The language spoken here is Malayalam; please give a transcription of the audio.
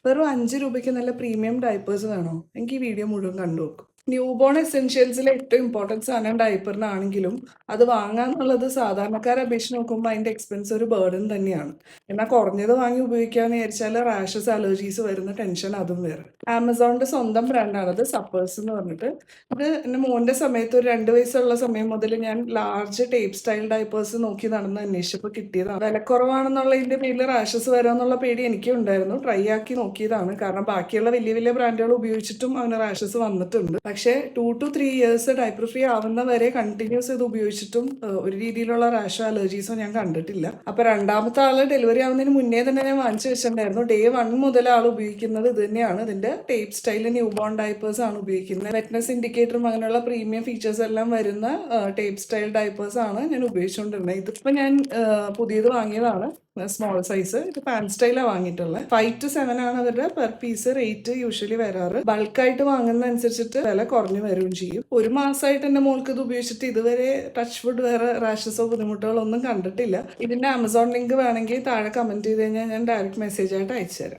വെറും 5 രൂപയ്ക്ക് നല്ല പ്രീമിയം ഡയപ്പേഴ്സ് വേണോ? എങ്കിൽ ഈ വീഡിയോ മുഴുവൻ കണ്ടു നോക്കും. ന്യൂ ബോൺ എസെൻഷ്യൽസിലെ ഏറ്റവും ഇമ്പോർട്ടൻറ്റ് സാധനം ഡയപ്പറിനാണെങ്കിലും അത് വാങ്ങാന്നുള്ളത് സാധാരണക്കാരെ അപേക്ഷിച്ച് നോക്കുമ്പോൾ അതിൻ്റെ എക്സ്പെൻസ് ഒരു ബേർഡൻ തന്നെയാണ്. എന്നാൽ കുറഞ്ഞത് വാങ്ങി ഉപയോഗിക്കാമെന്ന് വിചാരിച്ചാൽ റാഷസ് അലർജീസ് വരുന്ന ടെൻഷൻ അതും വേറെ. ആമസോണിൻ്റെ സ്വന്തം ബ്രാൻഡാണത്, സപ്പേഴ്സ് എന്ന് പറഞ്ഞിട്ട്. ഇത് എൻ്റെ മോൻ്റെ സമയത്ത് ഒരു 2 വയസ്സുള്ള സമയം മുതൽ ഞാൻ ലാർജ് ടേപ്പ് സ്റ്റൈൽ ഡയപ്പേഴ്സ് നോക്കി നടന്ന് അന്വേഷിച്ചപ്പോൾ കിട്ടിയതാണ്. വിലക്കുറവാണെന്നുള്ളതിൻ്റെ പേരിൽ റാഷസ് വരാമെന്നുള്ള പേടി എനിക്കും ഉണ്ടായിരുന്നു. ട്രൈ ആക്കി നോക്കിയതാണ്. കാരണം ബാക്കിയുള്ള വലിയ വലിയ ബ്രാൻഡുകൾ ഉപയോഗിച്ചിട്ടും അവന് റാഷസ് വന്നിട്ടുണ്ട്. പക്ഷേ 2 to 3 ഇയേഴ്സ് ഡയപ്പർ ഫ്രീ ആവുന്ന വരെ കണ്ടിന്യൂസ് ഇത് ഉപയോഗിച്ചിട്ടും ഒരു രീതിയിലുള്ള റാഷോ അലർജീസോ ഞാൻ കണ്ടിട്ടില്ല. അപ്പോൾ രണ്ടാമത്തെ ആൾ ഡെലിവറി ആവുന്നതിന് മുന്നേ തന്നെ ഞാൻ വാങ്ങിച്ചു വെച്ചിട്ടുണ്ടായിരുന്നു. Day 1 മുതൽ ആൾ ഉപയോഗിക്കുന്നത് ഇത് തന്നെയാണ്. ഇതിന്റെ tape style new born diapers ആണ് ഉപയോഗിക്കുന്നത്. വെറ്റ്നസ് ഇൻഡിക്കേറ്ററും അങ്ങനെയുള്ള പ്രീമിയം ഫീച്ചേഴ്സ് എല്ലാം വരുന്ന ടേപ്പ് സ്റ്റൈൽ ഡയപ്പേഴ്സ് ആണ് ഞാൻ ഉപയോഗിച്ചുകൊണ്ടിരുന്നത്. ഇതിപ്പോൾ ഞാൻ പുതിയത് വാങ്ങിയതാണ്, സ്മോൾ സൈസ്. ഇത് പാൻ സ്റ്റൈലാണ് വാങ്ങിയിട്ടുള്ളത്. 5 to 7 ആണ് അവരുടെ പെർ പീസ് റേറ്റ് യൂഷ്വലി വരാറ്. ബൾക്കായിട്ട് വാങ്ങുന്ന അനുസരിച്ചിട്ട് വില കുറഞ്ഞു വരികയും ചെയ്യും. ഒരു മാസമായിട്ട് എൻ്റെ മോൾക്ക് ഇത് ഉപയോഗിച്ചിട്ട് ഇതുവരെ ടച്ച് വുഡ് വേറെ റാഷസോ ബുദ്ധിമുട്ടുകളോ ഒന്നും കണ്ടിട്ടില്ല. ഇതിന്റെ ആമസോൺ ലിങ്ക് വേണമെങ്കിൽ താഴെ കമന്റ് ചെയ്ത് കഴിഞ്ഞാൽ ഞാൻ ഡയറക്റ്റ് മെസ്സേജ് ആയിട്ട് അയച്ചു തരാം.